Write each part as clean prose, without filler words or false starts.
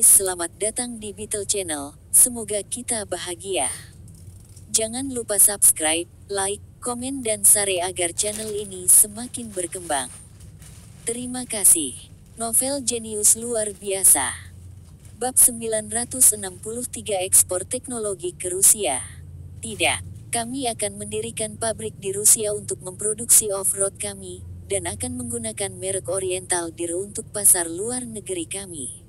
Selamat datang di Beetle Channel, semoga kita bahagia. Jangan lupa subscribe, like, komen dan share agar channel ini semakin berkembang. Terima kasih. Novel jenius luar biasa. Bab 963 ekspor teknologi ke Rusia. Tidak, kami akan mendirikan pabrik di Rusia untuk memproduksi off-road kami, dan akan menggunakan merek Oriental Deer untuk pasar luar negeri kami.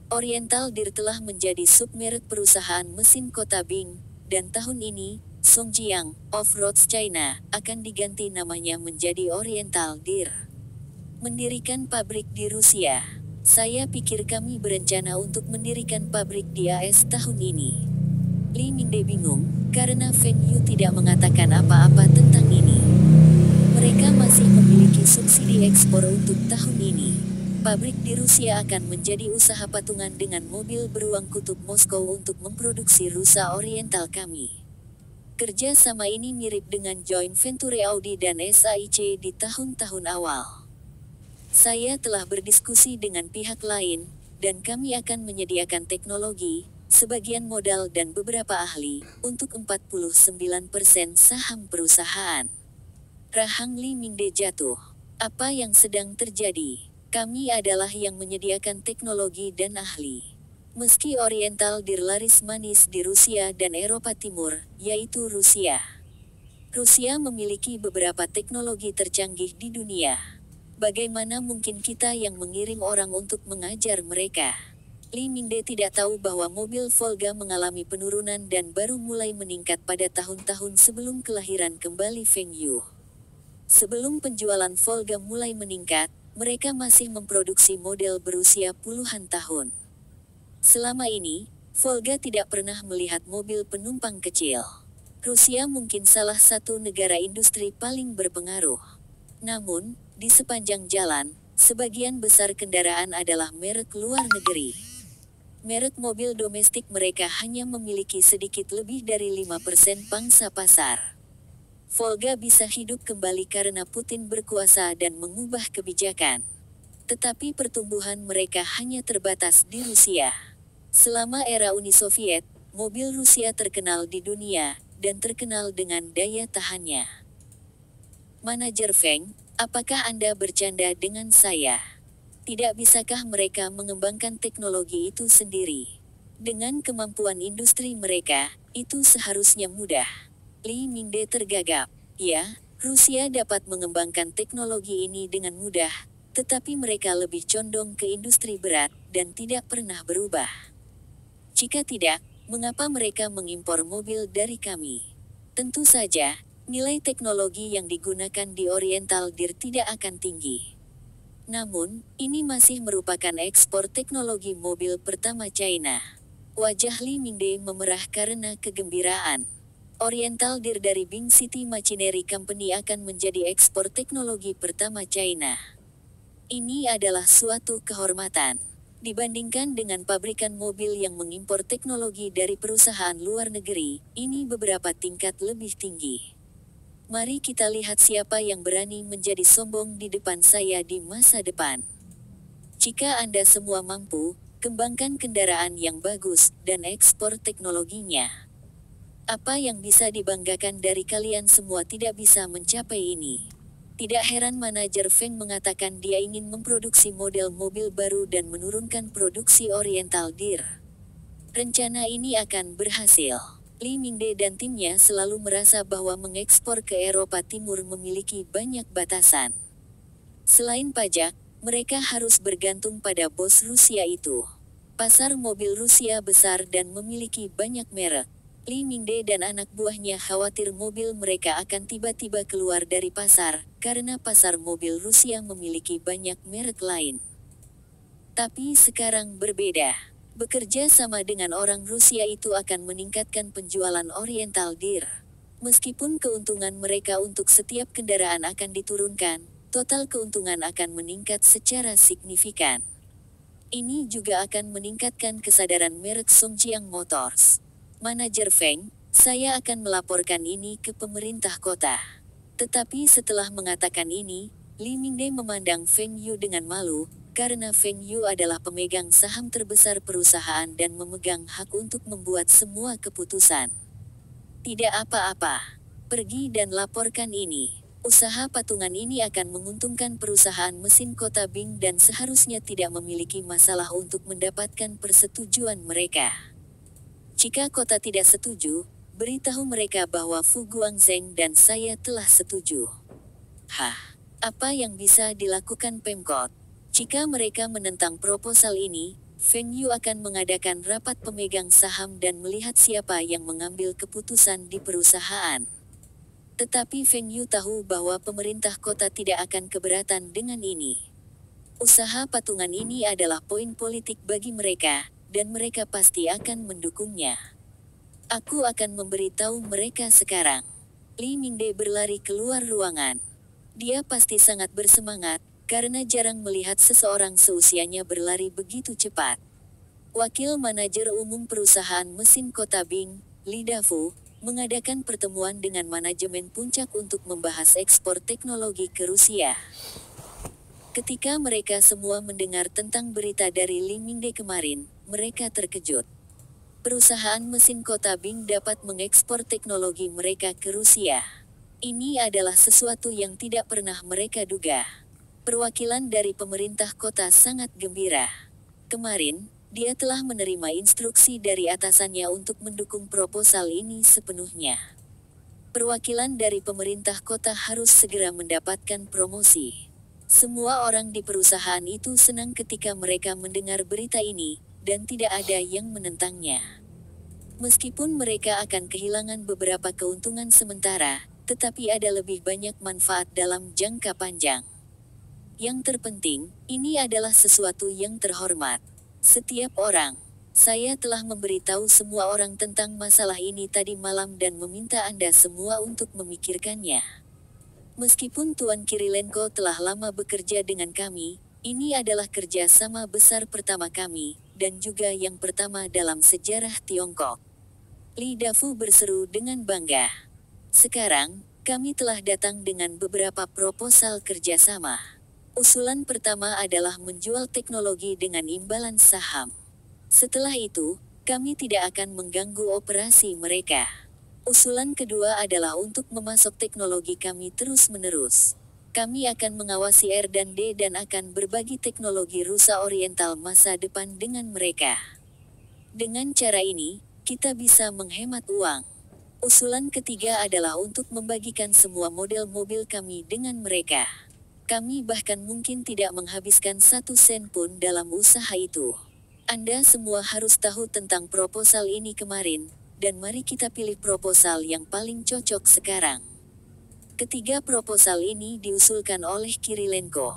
Oriental Deer telah menjadi submerek perusahaan mesin kota Bing, dan tahun ini, Songjiang, Off-Roads China, akan diganti namanya menjadi Oriental Deer. Mendirikan pabrik di Rusia. Saya pikir kami berencana untuk mendirikan pabrik di AS tahun ini. Li Mingde bingung, karena Feng Yu tidak mengatakan apa-apa tentang ini. Mereka masih memiliki subsidi ekspor untuk tahun ini. Pabrik di Rusia akan menjadi usaha patungan dengan mobil beruang kutub Moskow untuk memproduksi rusa Oriental kami. Kerja sama ini mirip dengan joint venture Audi dan SAIC di tahun-tahun awal. Saya telah berdiskusi dengan pihak lain, dan kami akan menyediakan teknologi, sebagian modal dan beberapa ahli, untuk 49% saham perusahaan. Rahang Li Mingde jatuh. Apa yang sedang terjadi? Kami adalah yang menyediakan teknologi dan ahli. Meski Oriental Deer laris manis di Rusia dan Eropa Timur, yaitu Rusia. Rusia memiliki beberapa teknologi tercanggih di dunia. Bagaimana mungkin kita yang mengirim orang untuk mengajar mereka? Li Mingde tidak tahu bahwa mobil Volga mengalami penurunan dan baru mulai meningkat pada tahun-tahun sebelum kelahiran kembali Feng Yu. Sebelum penjualan Volga mulai meningkat, mereka masih memproduksi model berusia puluhan tahun. Selama ini, Volga tidak pernah melihat mobil penumpang kecil. Rusia mungkin salah satu negara industri paling berpengaruh. Namun, di sepanjang jalan, sebagian besar kendaraan adalah merek luar negeri. Merek mobil domestik mereka hanya memiliki sedikit lebih dari 5% pangsa pasar. Volga bisa hidup kembali karena Putin berkuasa dan mengubah kebijakan. Tetapi pertumbuhan mereka hanya terbatas di Rusia. Selama era Uni Soviet, mobil Rusia terkenal di dunia, dan terkenal dengan daya tahannya. Manajer Feng, apakah Anda bercanda dengan saya? Tidak bisakah mereka mengembangkan teknologi itu sendiri? Dengan kemampuan industri mereka, itu seharusnya mudah. Li Mingde tergagap. Ya, Rusia dapat mengembangkan teknologi ini dengan mudah, tetapi mereka lebih condong ke industri berat, dan tidak pernah berubah. Jika tidak, mengapa mereka mengimpor mobil dari kami? Tentu saja, nilai teknologi yang digunakan di Oriental Deer tidak akan tinggi. Namun, ini masih merupakan ekspor teknologi mobil pertama China. Wajah Li Mingde memerah karena kegembiraan. Oriental Deer dari Bing City Machinery Company akan menjadi ekspor teknologi pertama China. Ini adalah suatu kehormatan. Dibandingkan dengan pabrikan mobil yang mengimpor teknologi dari perusahaan luar negeri, ini beberapa tingkat lebih tinggi. Mari kita lihat siapa yang berani menjadi sombong di depan saya di masa depan. Jika Anda semua mampu, kembangkan kendaraan yang bagus, dan ekspor teknologinya. Apa yang bisa dibanggakan dari kalian semua tidak bisa mencapai ini. Tidak heran manajer Feng mengatakan dia ingin memproduksi model mobil baru dan menurunkan produksi Oriental Deer. Rencana ini akan berhasil. Li Mingde dan timnya selalu merasa bahwa mengekspor ke Eropa Timur memiliki banyak batasan. Selain pajak, mereka harus bergantung pada bos Rusia itu. Pasar mobil Rusia besar dan memiliki banyak merek. Li Mingde dan anak buahnya khawatir mobil mereka akan tiba-tiba keluar dari pasar, karena pasar mobil Rusia memiliki banyak merek lain. Tapi sekarang berbeda. Bekerja sama dengan orang Rusia itu akan meningkatkan penjualan Oriental Deer. Meskipun keuntungan mereka untuk setiap kendaraan akan diturunkan, total keuntungan akan meningkat secara signifikan. Ini juga akan meningkatkan kesadaran merek Songjiang Motors. Manajer Feng, saya akan melaporkan ini ke pemerintah kota. Tetapi setelah mengatakan ini, Li Mingde memandang Feng Yu dengan malu, karena Feng Yu adalah pemegang saham terbesar perusahaan dan memegang hak untuk membuat semua keputusan. Tidak apa-apa. Pergi dan laporkan ini. Usaha patungan ini akan menguntungkan perusahaan mesin kota Bing dan seharusnya tidak memiliki masalah untuk mendapatkan persetujuan mereka. Jika kota tidak setuju, beritahu mereka bahwa Fu Guangzheng dan saya telah setuju. Hah, apa yang bisa dilakukan Pemkot? Jika mereka menentang proposal ini, Feng Yu akan mengadakan rapat pemegang saham dan melihat siapa yang mengambil keputusan di perusahaan. Tetapi Feng Yu tahu bahwa pemerintah kota tidak akan keberatan dengan ini. Usaha patungan ini adalah poin politik bagi mereka, dan mereka pasti akan mendukungnya. Aku akan memberitahu mereka sekarang. Li Mingde berlari keluar ruangan. Dia pasti sangat bersemangat, karena jarang melihat seseorang seusianya berlari begitu cepat. Wakil Manajer Umum Perusahaan Mesin Kota Bing, Li Dafu, mengadakan pertemuan dengan manajemen puncak untuk membahas ekspor teknologi ke Rusia. Ketika mereka semua mendengar tentang berita dari Li Mingde kemarin, mereka terkejut. Perusahaan mesin kota Bing dapat mengekspor teknologi mereka ke Rusia. Ini adalah sesuatu yang tidak pernah mereka duga. Perwakilan dari pemerintah kota sangat gembira. Kemarin, dia telah menerima instruksi dari atasannya untuk mendukung proposal ini sepenuhnya. Perwakilan dari pemerintah kota harus segera mendapatkan promosi. Semua orang di perusahaan itu senang ketika mereka mendengar berita ini, dan tidak ada yang menentangnya. Meskipun mereka akan kehilangan beberapa keuntungan sementara, tetapi ada lebih banyak manfaat dalam jangka panjang. Yang terpenting, ini adalah sesuatu yang terhormat. Setiap orang. Saya telah memberitahu semua orang tentang masalah ini tadi malam dan meminta Anda semua untuk memikirkannya. Meskipun Tuan Kirilenko telah lama bekerja dengan kami, ini adalah kerja sama besar pertama kami, dan juga yang pertama dalam sejarah Tiongkok. Li Dafu berseru dengan bangga. Sekarang, kami telah datang dengan beberapa proposal kerjasama. Usulan pertama adalah menjual teknologi dengan imbalan saham. Setelah itu, kami tidak akan mengganggu operasi mereka. Usulan kedua adalah untuk memasok teknologi kami terus-menerus. Kami akan mengawasi R&D dan akan berbagi teknologi Rusia Oriental masa depan dengan mereka. Dengan cara ini, kita bisa menghemat uang. Usulan ketiga adalah untuk membagikan semua model mobil kami dengan mereka. Kami bahkan mungkin tidak menghabiskan 1 sen pun dalam usaha itu. Anda semua harus tahu tentang proposal ini kemarin, dan mari kita pilih proposal yang paling cocok sekarang. Ketiga proposal ini diusulkan oleh Kirilenko.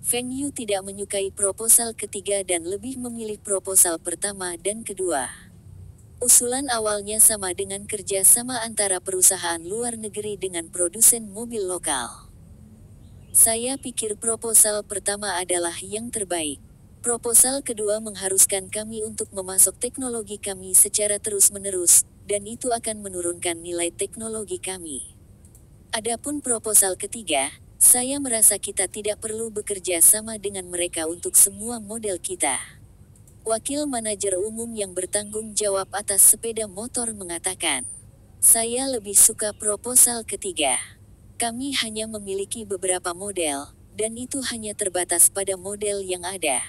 Feng Yu tidak menyukai proposal ketiga dan lebih memilih proposal pertama dan kedua. Usulan awalnya sama dengan kerja sama antara perusahaan luar negeri dengan produsen mobil lokal. Saya pikir proposal pertama adalah yang terbaik. Proposal kedua mengharuskan kami untuk memasok teknologi kami secara terus-menerus, dan itu akan menurunkan nilai teknologi kami. Adapun proposal ketiga, saya merasa kita tidak perlu bekerja sama dengan mereka untuk semua model kita. Wakil Manajer Umum yang bertanggung jawab atas sepeda motor mengatakan, saya lebih suka proposal ketiga. Kami hanya memiliki beberapa model, dan itu hanya terbatas pada model yang ada.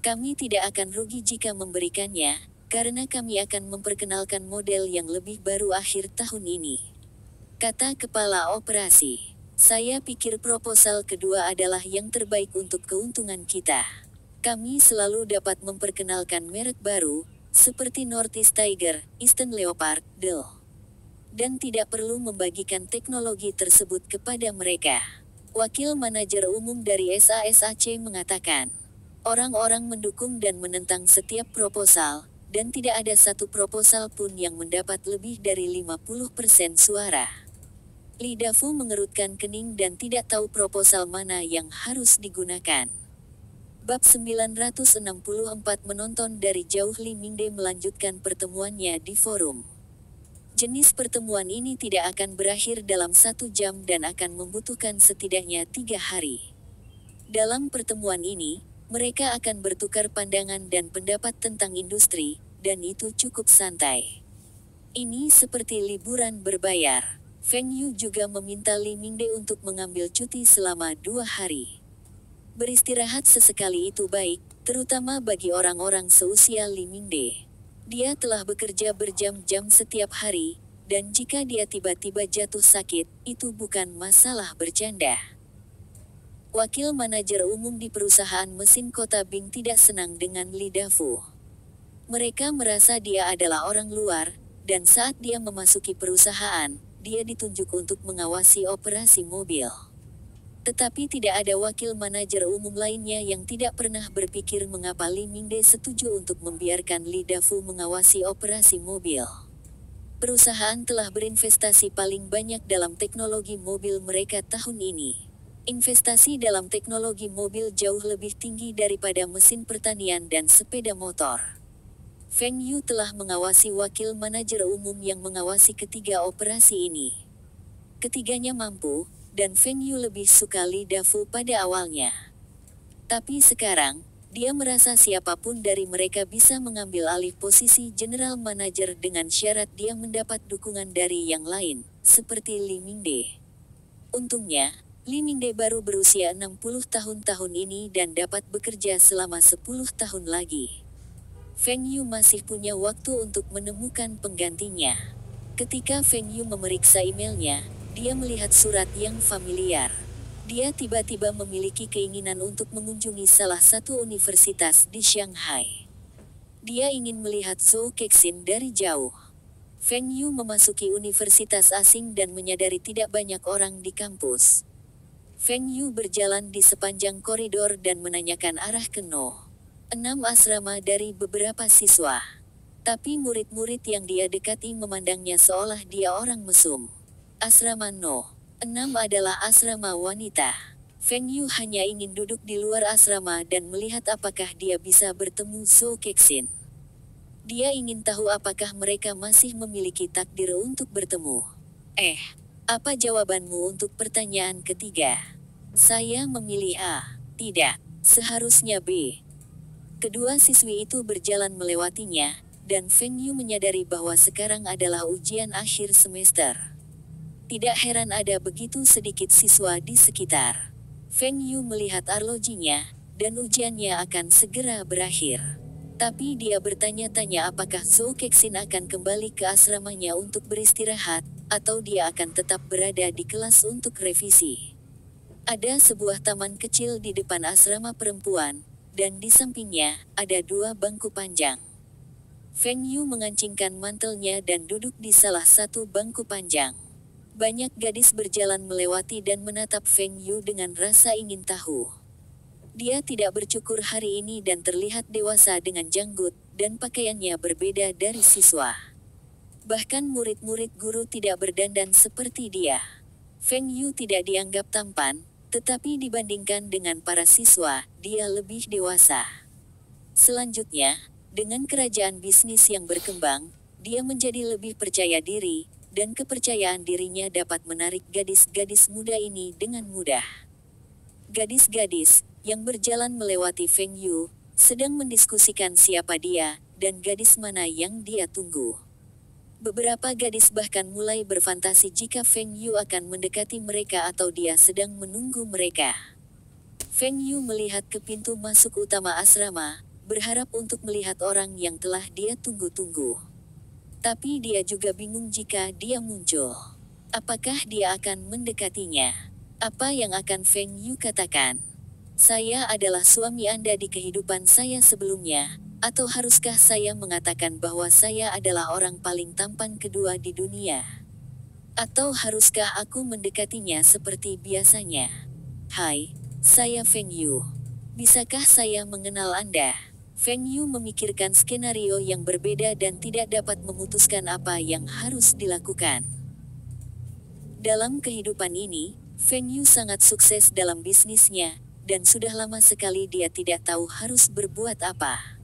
Kami tidak akan rugi jika memberikannya, karena kami akan memperkenalkan model yang lebih baru akhir tahun ini. Kata Kepala Operasi, saya pikir proposal kedua adalah yang terbaik untuk keuntungan kita. Kami selalu dapat memperkenalkan merek baru, seperti Northeast Tiger, Eastern Leopard, Dell. Dan tidak perlu membagikan teknologi tersebut kepada mereka. Wakil Manajer Umum dari SASAC mengatakan, orang-orang mendukung dan menentang setiap proposal, dan tidak ada satu proposal pun yang mendapat lebih dari 50% suara. Li Dafu mengerutkan kening dan tidak tahu proposal mana yang harus digunakan. Bab 964 menonton dari jauh. Li Mingde melanjutkan pertemuannya di forum. Jenis pertemuan ini tidak akan berakhir dalam 1 jam dan akan membutuhkan setidaknya 3 hari. Dalam pertemuan ini, Mereka akan bertukar pandangan dan pendapat tentang industri, dan itu cukup santai. Ini seperti liburan berbayar. Feng Yu juga meminta Li Mingde untuk mengambil cuti selama 2 hari. Beristirahat sesekali itu baik, terutama bagi orang-orang seusia Li Mingde. Dia telah bekerja berjam-jam setiap hari, dan jika dia tiba-tiba jatuh sakit, itu bukan masalah bercanda. Wakil manajer umum di perusahaan mesin kota Bing tidak senang dengan Li Dafu. Mereka merasa dia adalah orang luar, dan saat dia memasuki perusahaan, dia ditunjuk untuk mengawasi operasi mobil. Tetapi tidak ada wakil manajer umum lainnya yang tidak pernah berpikir mengapa Li Mingde setuju untuk membiarkan Li Dafu mengawasi operasi mobil. Perusahaan telah berinvestasi paling banyak dalam teknologi mobil mereka tahun ini. Investasi dalam teknologi mobil jauh lebih tinggi daripada mesin pertanian dan sepeda motor. Feng Yu telah mengawasi wakil manajer umum yang mengawasi ketiga operasi ini. Ketiganya mampu, dan Feng Yu lebih suka Li Dafu pada awalnya. Tapi sekarang, dia merasa siapapun dari mereka bisa mengambil alih posisi general manager dengan syarat dia mendapat dukungan dari yang lain, seperti Li Mingde. Untungnya, Li Mingde baru berusia 60 tahun ini dan dapat bekerja selama 10 tahun lagi. Feng Yu masih punya waktu untuk menemukan penggantinya. Ketika Feng Yu memeriksa emailnya, dia melihat surat yang familiar. Dia tiba-tiba memiliki keinginan untuk mengunjungi salah satu universitas di Shanghai. Dia ingin melihat Zhou Kexin dari jauh. Feng Yu memasuki universitas asing dan menyadari tidak banyak orang di kampus. Feng Yu berjalan di sepanjang koridor dan menanyakan arah ke No. 6 asrama dari beberapa siswa. Tapi murid-murid yang dia dekati memandangnya seolah dia orang mesum. Asrama No. 6 adalah asrama wanita. Feng Yu hanya ingin duduk di luar asrama dan melihat apakah dia bisa bertemu Zhou Kexin. Dia ingin tahu apakah mereka masih memiliki takdir untuk bertemu. Apa jawabanmu untuk pertanyaan ketiga? Saya memilih A. Tidak, seharusnya B. Kedua siswi itu berjalan melewatinya, dan Feng Yu menyadari bahwa sekarang adalah ujian akhir semester. Tidak heran ada begitu sedikit siswa di sekitar. Feng Yu melihat arlojinya, dan ujiannya akan segera berakhir. Tapi dia bertanya-tanya apakah Zhou Kexin akan kembali ke asramanya untuk beristirahat, atau dia akan tetap berada di kelas untuk revisi. Ada sebuah taman kecil di depan asrama perempuan, dan di sampingnya, ada 2 bangku panjang. Feng Yu mengancingkan mantelnya dan duduk di salah satu bangku panjang. Banyak gadis berjalan melewati dan menatap Feng Yu dengan rasa ingin tahu. Dia tidak bercukur hari ini dan terlihat dewasa dengan janggut, dan pakaiannya berbeda dari siswa. Bahkan murid-murid guru tidak berdandan seperti dia. Feng Yu tidak dianggap tampan, tetapi dibandingkan dengan para siswa, dia lebih dewasa. Selanjutnya, dengan kerajaan bisnis yang berkembang, dia menjadi lebih percaya diri, dan kepercayaan dirinya dapat menarik gadis-gadis muda ini dengan mudah. Gadis-gadis, yang berjalan melewati Feng Yu, sedang mendiskusikan siapa dia, dan gadis mana yang dia tunggu. Beberapa gadis bahkan mulai berfantasi jika Feng Yu akan mendekati mereka atau dia sedang menunggu mereka. Feng Yu melihat ke pintu masuk utama asrama, berharap untuk melihat orang yang telah dia tunggu-tunggu. Tapi dia juga bingung jika dia muncul. Apakah dia akan mendekatinya? Apa yang akan Feng Yu katakan? Saya adalah suami Anda di kehidupan saya sebelumnya, atau haruskah saya mengatakan bahwa saya adalah orang paling tampan kedua di dunia? Atau haruskah aku mendekatinya seperti biasanya? Hai, saya Feng Yu. Bisakah saya mengenal Anda? Feng Yu memikirkan skenario yang berbeda dan tidak dapat memutuskan apa yang harus dilakukan. Dalam kehidupan ini, Feng Yu sangat sukses dalam bisnisnya, dan sudah lama sekali dia tidak tahu harus berbuat apa.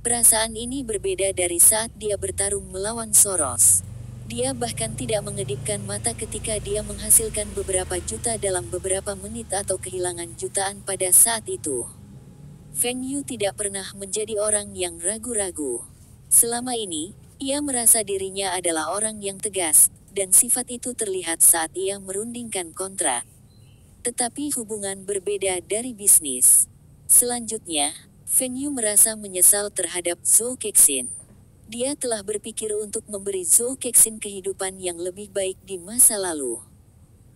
Perasaan ini berbeda dari saat dia bertarung melawan Soros. Dia bahkan tidak mengedipkan mata ketika dia menghasilkan beberapa juta dalam beberapa menit atau kehilangan jutaan pada saat itu. Feng Yu tidak pernah menjadi orang yang ragu-ragu. Selama ini, ia merasa dirinya adalah orang yang tegas, dan sifat itu terlihat saat ia merundingkan kontrak. Tetapi hubungan berbeda dari bisnis. Selanjutnya, Feng Yu merasa menyesal terhadap Zhou Kexin. Dia telah berpikir untuk memberi Zhou Kexin kehidupan yang lebih baik di masa lalu.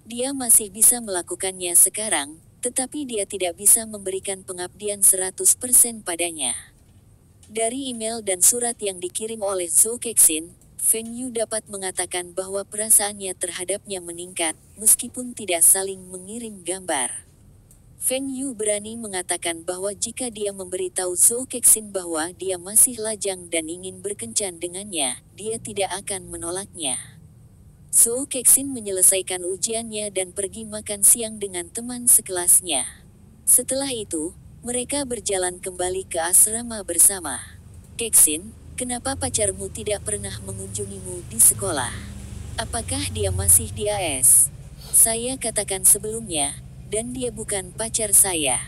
Dia masih bisa melakukannya sekarang, tetapi dia tidak bisa memberikan pengabdian 100% padanya. Dari email dan surat yang dikirim oleh Zhou Kexin, Feng Yu dapat mengatakan bahwa perasaannya terhadapnya meningkat, meskipun tidak saling mengirim gambar. Feng Yu berani mengatakan bahwa jika dia memberitahu Zhou Kexin bahwa dia masih lajang dan ingin berkencan dengannya, dia tidak akan menolaknya. Zhou Kexin menyelesaikan ujiannya dan pergi makan siang dengan teman sekelasnya. Setelah itu, mereka berjalan kembali ke asrama bersama. Kexin, kenapa pacarmu tidak pernah mengunjungimu di sekolah? Apakah dia masih di AS? Saya katakan sebelumnya, dan dia bukan pacar saya.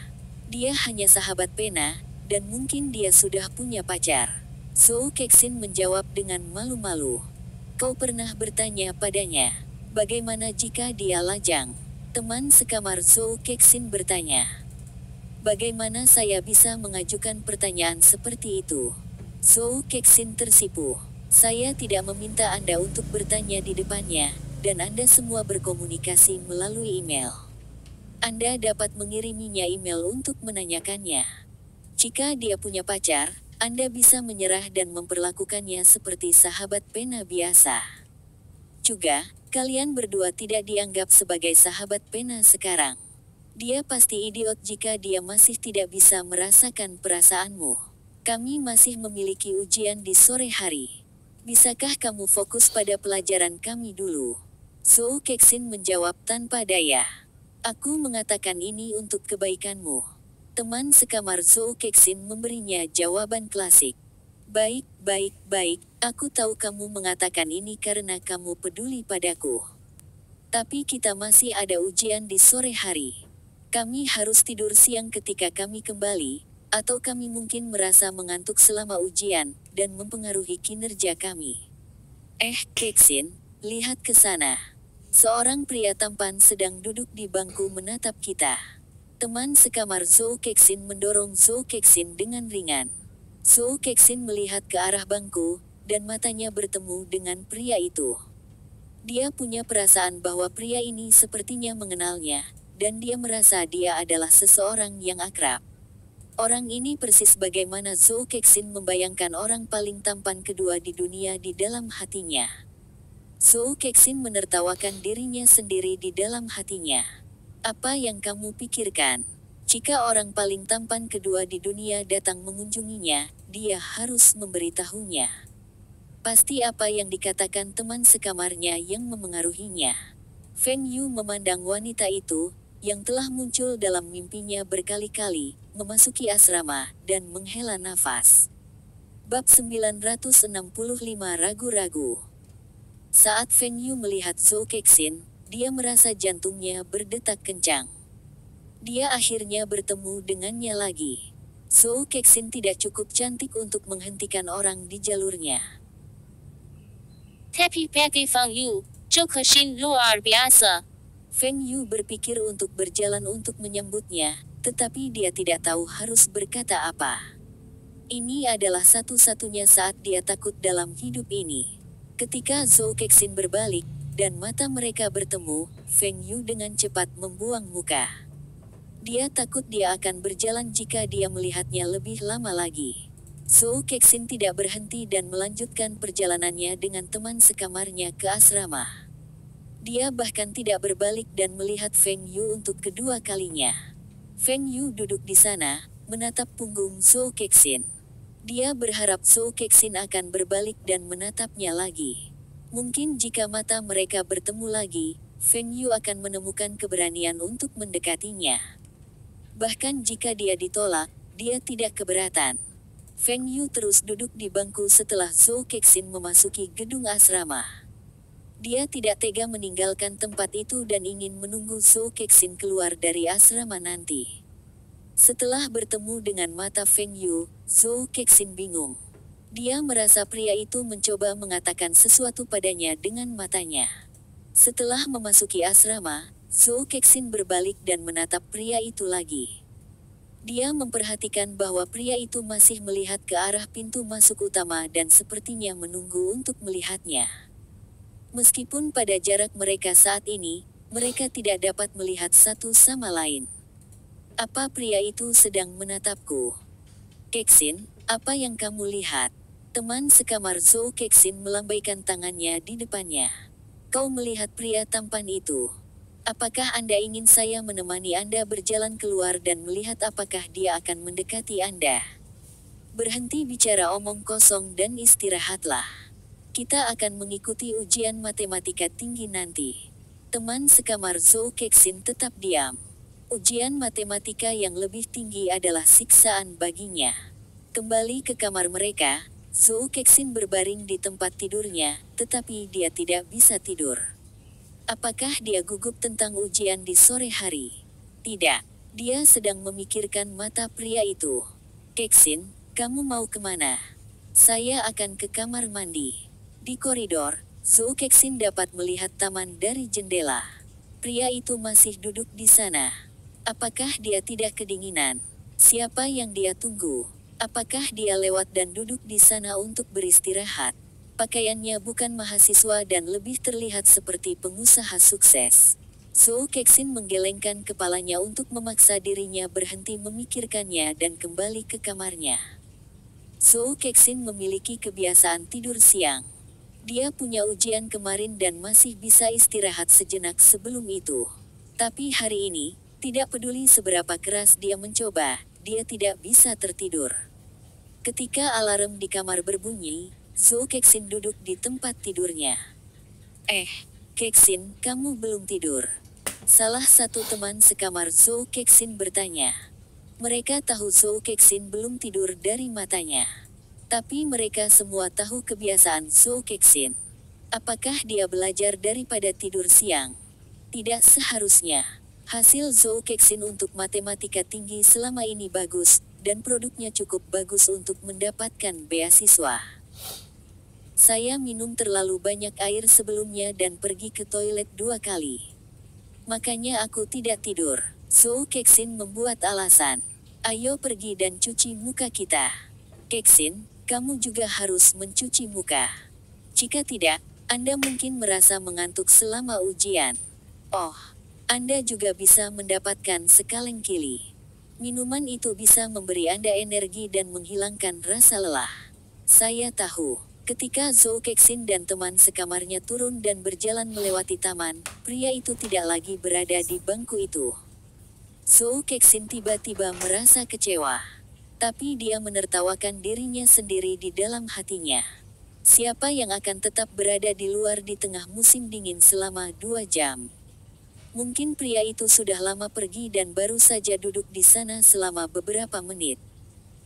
Dia hanya sahabat pena, dan mungkin dia sudah punya pacar. Zhou Kexin menjawab dengan malu-malu. Kau pernah bertanya padanya, bagaimana jika dia lajang? Teman sekamar Zhou Kexin bertanya. Bagaimana saya bisa mengajukan pertanyaan seperti itu? Zhou Kexin tersipu. Saya tidak meminta Anda untuk bertanya di depannya, dan Anda semua berkomunikasi melalui email. Anda dapat mengiriminya email untuk menanyakannya. Jika dia punya pacar, Anda bisa menyerah dan memperlakukannya seperti sahabat pena biasa. Juga, kalian berdua tidak dianggap sebagai sahabat pena sekarang. Dia pasti idiot jika dia masih tidak bisa merasakan perasaanmu. Kami masih memiliki ujian di sore hari. Bisakah kamu fokus pada pelajaran kami dulu? Zhou Kexin menjawab tanpa daya. Aku mengatakan ini untuk kebaikanmu. Teman sekamar Zhou Kexin memberinya jawaban klasik. Baik, aku tahu kamu mengatakan ini karena kamu peduli padaku. Tapi kita masih ada ujian di sore hari. Kami harus tidur siang ketika kami kembali, atau kami mungkin merasa mengantuk selama ujian, dan mempengaruhi kinerja kami. Kexin, lihat ke sana. Seorang pria tampan sedang duduk di bangku menatap kita. Teman sekamar Zhou Kexin mendorong Zhou Kexin dengan ringan. Zhou Kexin melihat ke arah bangku, dan matanya bertemu dengan pria itu. Dia punya perasaan bahwa pria ini sepertinya mengenalnya, dan dia merasa dia adalah seseorang yang akrab. Orang ini persis bagaimana Zhou Kexin membayangkan orang paling tampan kedua di dunia di dalam hatinya. Zhou Kexin menertawakan dirinya sendiri di dalam hatinya. Apa yang kamu pikirkan? Jika orang paling tampan kedua di dunia datang mengunjunginya, dia harus memberitahunya. Pasti apa yang dikatakan teman sekamarnya yang memengaruhinya. Feng Yu memandang wanita itu, yang telah muncul dalam mimpinya berkali-kali, memasuki asrama, dan menghela nafas. Bab 965 Ragu-ragu. Saat Feng Yu melihat Zhou Kexin, dia merasa jantungnya berdetak kencang. Dia akhirnya bertemu dengannya lagi. Zhou Kexin tidak cukup cantik untuk menghentikan orang di jalurnya. Tapi bagi Feng Yu, Zhou Kexin luar biasa. Feng Yu berpikir untuk berjalan untuk menyambutnya, tetapi dia tidak tahu harus berkata apa. Ini adalah satu-satunya saat dia takut dalam hidup ini. Ketika Zhou Kexin berbalik, dan mata mereka bertemu, Feng Yu dengan cepat membuang muka. Dia takut dia akan berjalan jika dia melihatnya lebih lama lagi. Zhou Kexin tidak berhenti dan melanjutkan perjalanannya dengan teman sekamarnya ke asrama. Dia bahkan tidak berbalik dan melihat Feng Yu untuk kedua kalinya. Feng Yu duduk di sana, menatap punggung Zhou Kexin. Dia berharap Zhou Kexin akan berbalik dan menatapnya lagi. Mungkin jika mata mereka bertemu lagi, Feng Yu akan menemukan keberanian untuk mendekatinya. Bahkan jika dia ditolak, dia tidak keberatan. Feng Yu terus duduk di bangku setelah Zhou Kexin memasuki gedung asrama. Dia tidak tega meninggalkan tempat itu dan ingin menunggu Zhou Kexin keluar dari asrama nanti. Setelah bertemu dengan mata Feng Yu, Zhou Kexin bingung. Dia merasa pria itu mencoba mengatakan sesuatu padanya dengan matanya. Setelah memasuki asrama, Zhou Kexin berbalik dan menatap pria itu lagi. Dia memperhatikan bahwa pria itu masih melihat ke arah pintu masuk utama dan sepertinya menunggu untuk melihatnya. Meskipun pada jarak mereka saat ini, mereka tidak dapat melihat satu sama lain. Apa pria itu sedang menatapku? Kexin, apa yang kamu lihat? Teman sekamar Zhou Kexin melambaikan tangannya di depannya. Kau melihat pria tampan itu? Apakah Anda ingin saya menemani Anda berjalan keluar dan melihat apakah dia akan mendekati Anda? Berhenti bicara omong kosong dan istirahatlah. Kita akan mengikuti ujian matematika tinggi nanti. Teman sekamar Zhou Kexin tetap diam. Ujian matematika yang lebih tinggi adalah siksaan baginya. Kembali ke kamar mereka, Zhou Kexin berbaring di tempat tidurnya, tetapi dia tidak bisa tidur. Apakah dia gugup tentang ujian di sore hari? Tidak. Dia sedang memikirkan mata pria itu. Kexin, kamu mau kemana? Saya akan ke kamar mandi. Di koridor, Zhou Kexin dapat melihat taman dari jendela. Pria itu masih duduk di sana. Apakah dia tidak kedinginan? Siapa yang dia tunggu? Apakah dia lewat dan duduk di sana untuk beristirahat? Pakaiannya bukan mahasiswa dan lebih terlihat seperti pengusaha sukses. Zhou Kexin menggelengkan kepalanya untuk memaksa dirinya berhenti memikirkannya dan kembali ke kamarnya. Zhou Kexin memiliki kebiasaan tidur siang. Dia punya ujian kemarin dan masih bisa istirahat sejenak sebelum itu. Tapi hari ini, tidak peduli seberapa keras dia mencoba, dia tidak bisa tertidur. Ketika alarm di kamar berbunyi, Zhou Kexin duduk di tempat tidurnya. Kexin, kamu belum tidur? Salah satu teman sekamar Zhou Kexin bertanya. Mereka tahu Zhou Kexin belum tidur dari matanya. Tapi mereka semua tahu kebiasaan Zhou Kexin. Apakah dia belajar daripada tidur siang? Tidak seharusnya. Hasil Zhou Kexin untuk matematika tinggi selama ini bagus, dan produknya cukup bagus untuk mendapatkan beasiswa. Saya minum terlalu banyak air sebelumnya dan pergi ke toilet 2 kali. Makanya aku tidak tidur. Zhou Kexin membuat alasan. Ayo pergi dan cuci muka kita. Kexin, kamu juga harus mencuci muka. Jika tidak, Anda mungkin merasa mengantuk selama ujian. Oh, Anda juga bisa mendapatkan sekaleng kili. Minuman itu bisa memberi Anda energi dan menghilangkan rasa lelah. Saya tahu. Ketika Zhou Kexin dan teman sekamarnya turun dan berjalan melewati taman, pria itu tidak lagi berada di bangku itu. Zhou Kexin tiba-tiba merasa kecewa. Tapi dia menertawakan dirinya sendiri di dalam hatinya. Siapa yang akan tetap berada di luar di tengah musim dingin selama 2 jam? Mungkin pria itu sudah lama pergi dan baru saja duduk di sana selama beberapa menit.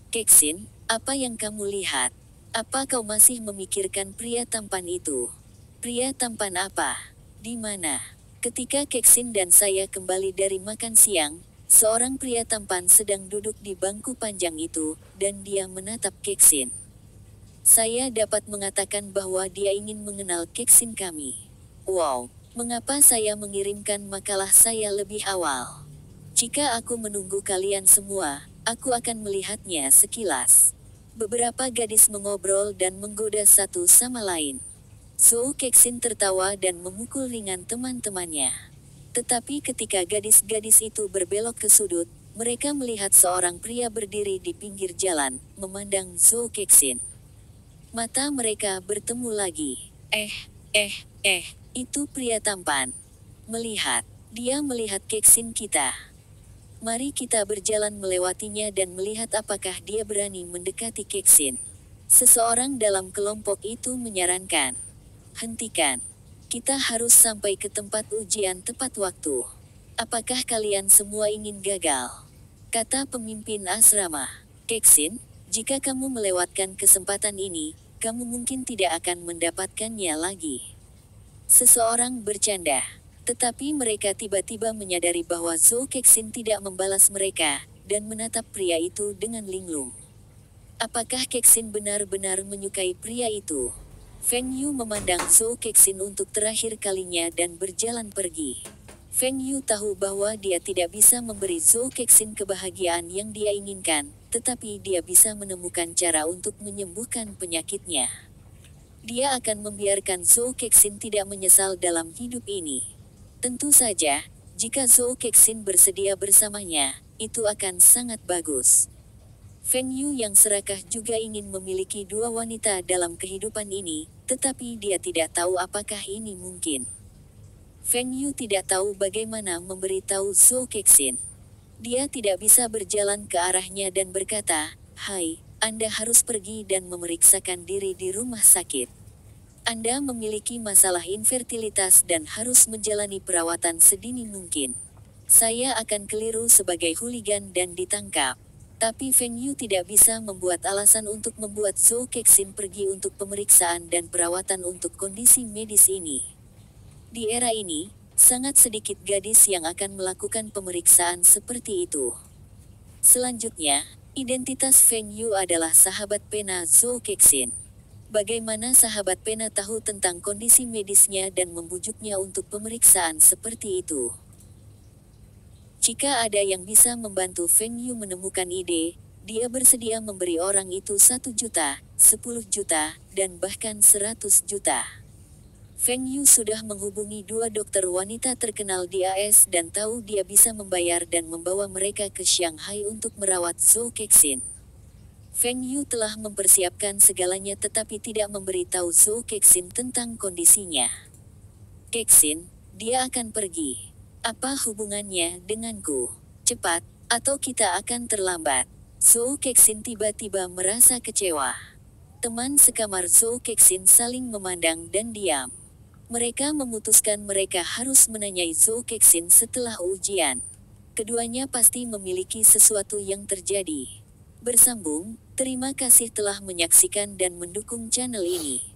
Kexin, apa yang kamu lihat? Apa kau masih memikirkan pria tampan itu? Pria tampan apa? Di mana? Ketika Kexin dan saya kembali dari makan siang, seorang pria tampan sedang duduk di bangku panjang itu, dan dia menatap Kexin. Saya dapat mengatakan bahwa dia ingin mengenal Kexin kami. Wow, mengapa saya mengirimkan makalah saya lebih awal? Jika aku menunggu kalian semua, aku akan melihatnya sekilas. Beberapa gadis mengobrol dan menggoda satu sama lain. Zhou Kexin tertawa dan memukul ringan teman-temannya. Tetapi ketika gadis-gadis itu berbelok ke sudut, mereka melihat seorang pria berdiri di pinggir jalan, memandang Zhou Kexin. Mata mereka bertemu lagi. Itu pria tampan. Dia melihat Kexin kita. Mari kita berjalan melewatinya dan melihat apakah dia berani mendekati Kexin. Seseorang dalam kelompok itu menyarankan. Hentikan. Kita harus sampai ke tempat ujian tepat waktu. Apakah kalian semua ingin gagal? Kata pemimpin asrama. Kexin, jika kamu melewatkan kesempatan ini, kamu mungkin tidak akan mendapatkannya lagi. Seseorang bercanda. Tetapi mereka tiba-tiba menyadari bahwa Zhou Kexin tidak membalas mereka, dan menatap pria itu dengan linglung. Apakah Kexin benar-benar menyukai pria itu? Feng Yu memandang Zhou Kexin untuk terakhir kalinya dan berjalan pergi. Feng Yu tahu bahwa dia tidak bisa memberi Zhou Kexin kebahagiaan yang dia inginkan, tetapi dia bisa menemukan cara untuk menyembuhkan penyakitnya. Dia akan membiarkan Zhou Kexin tidak menyesal dalam hidup ini. Tentu saja, jika Zhou Kexin bersedia bersamanya, itu akan sangat bagus. Feng Yu yang serakah juga ingin memiliki dua wanita dalam kehidupan ini, tetapi dia tidak tahu apakah ini mungkin. Feng Yu tidak tahu bagaimana memberitahu Zhou Kexin. Dia tidak bisa berjalan ke arahnya dan berkata, "Hai, Anda harus pergi dan memeriksakan diri di rumah sakit. Anda memiliki masalah infertilitas dan harus menjalani perawatan sedini mungkin. Saya akan keliru sebagai hooligan dan ditangkap." Tapi Feng Yu tidak bisa membuat alasan untuk membuat Zhou Kexin pergi untuk pemeriksaan dan perawatan untuk kondisi medis ini. Di era ini, sangat sedikit gadis yang akan melakukan pemeriksaan seperti itu. Selanjutnya, identitas Feng Yu adalah sahabat pena Zhou Kexin. Bagaimana sahabat pena tahu tentang kondisi medisnya dan membujuknya untuk pemeriksaan seperti itu? Jika ada yang bisa membantu Feng Yu menemukan ide, dia bersedia memberi orang itu 1 juta, 10 juta, dan bahkan 100 juta. Feng Yu sudah menghubungi 2 dokter wanita terkenal di AS dan tahu dia bisa membayar dan membawa mereka ke Shanghai untuk merawat Zhou Kexin. Feng Yu telah mempersiapkan segalanya tetapi tidak memberitahu Zhou Kexin tentang kondisinya. "Kexin, dia akan pergi. Apa hubungannya denganku? Cepat, atau kita akan terlambat." Zhou Kexin tiba-tiba merasa kecewa. Teman sekamar Zhou Kexin saling memandang dan diam. Mereka memutuskan mereka harus menanyai Zhou Kexin setelah ujian. Keduanya pasti memiliki sesuatu yang terjadi. Bersambung, terima kasih telah menyaksikan dan mendukung channel ini.